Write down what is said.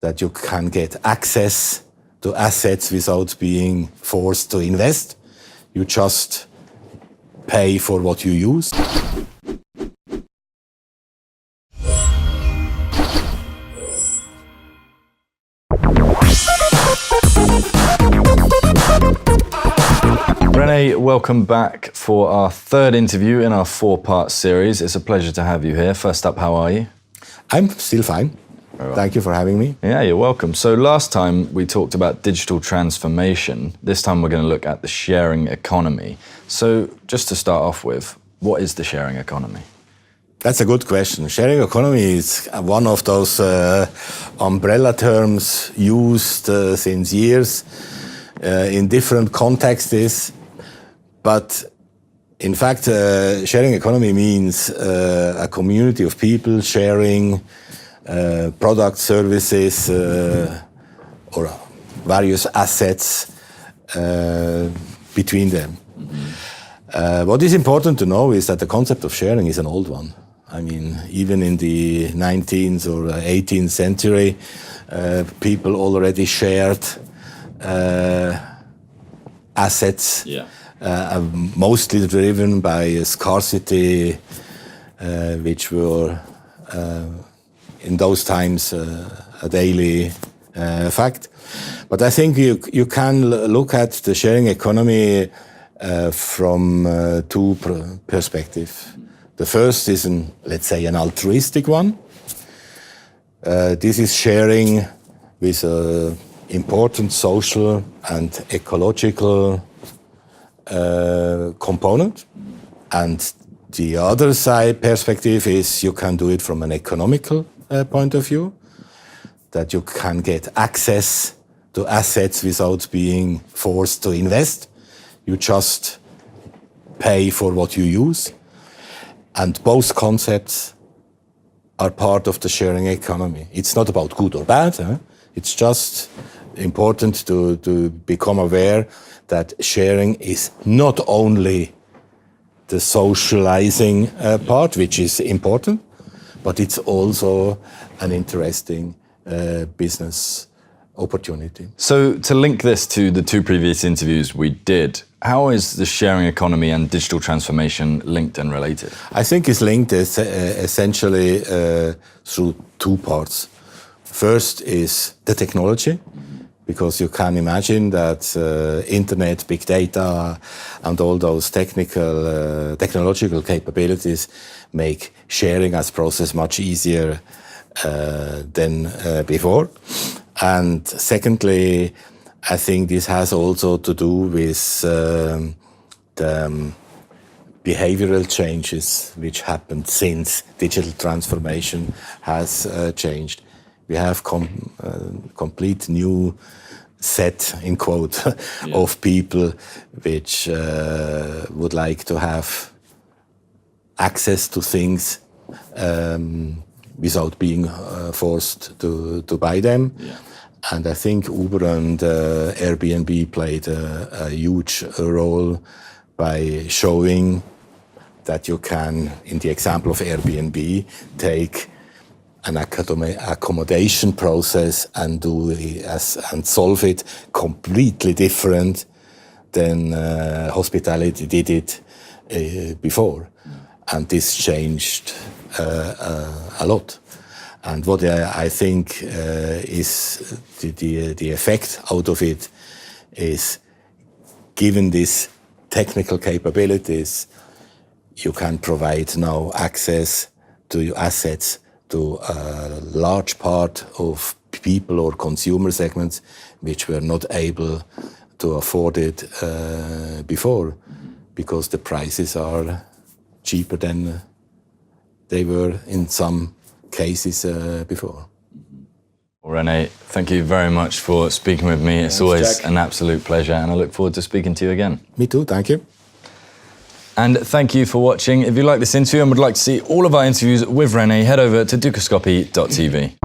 that you can get access to assets without being forced to invest. You just pay for what you use. René, welcome back for our third interview in our four-part series. It's a pleasure to have you here. First up, how are you? I'm still fine. Thank you for having me. Yeah, you're welcome. So last time we talked about digital transformation. This time we're going to look at the sharing economy. So just to start off with, what is the sharing economy? That's a good question. Sharing economy is one of those umbrella terms used since years in different contexts. But in fact, sharing economy means a community of people sharing products, services, or various assets between them. Mm-hmm. What is important to know is that the concept of sharing is an old one. I mean, even in the 19th or 18th century, people already shared assets, mostly driven by scarcity, which were in those times a daily fact. But I think you can look at the sharing economy from two perspectives. The first is, let's say, an altruistic one. This is sharing with an important social and ecological component. And the other side perspective is you can do it from an economical point of view, that you can get access to assets without being forced to invest. You just pay for what you use. And both concepts are part of the sharing economy. It's not about good or bad. It's just important to become aware that sharing is not only the socializing part, which is important, but it's also an interesting business opportunity. So to link this to the two previous interviews we did, how is the sharing economy and digital transformation linked and related? I think it's linked essentially through two parts. First is the technology, because you can imagine that internet, big data, and all those technological capabilities make sharing as process much easier than before. And secondly, I think this has also to do with the behavioral changes which happened since digital transformation has changed. We have complete new set, in quote, of people which would like to have access to things without being forced to buy them. Yeah. And I think Uber and Airbnb played a huge role by showing that you can, in the example of Airbnb, take an accommodation process and solve it completely different than hospitality did it before. And this changed a lot. And what I think is the effect out of it is, given these technical capabilities, you can provide now access to assets to a large part of people or consumer segments which were not able to afford it before, because the prices are cheaper than they were in some cases before. Well, René, thank you very much for speaking with me. It's always an absolute pleasure, and I look forward to speaking to you again. Me too, thank you. And thank you for watching. If you like this interview and would like to see all of our interviews with René, head over to dukascopy.tv.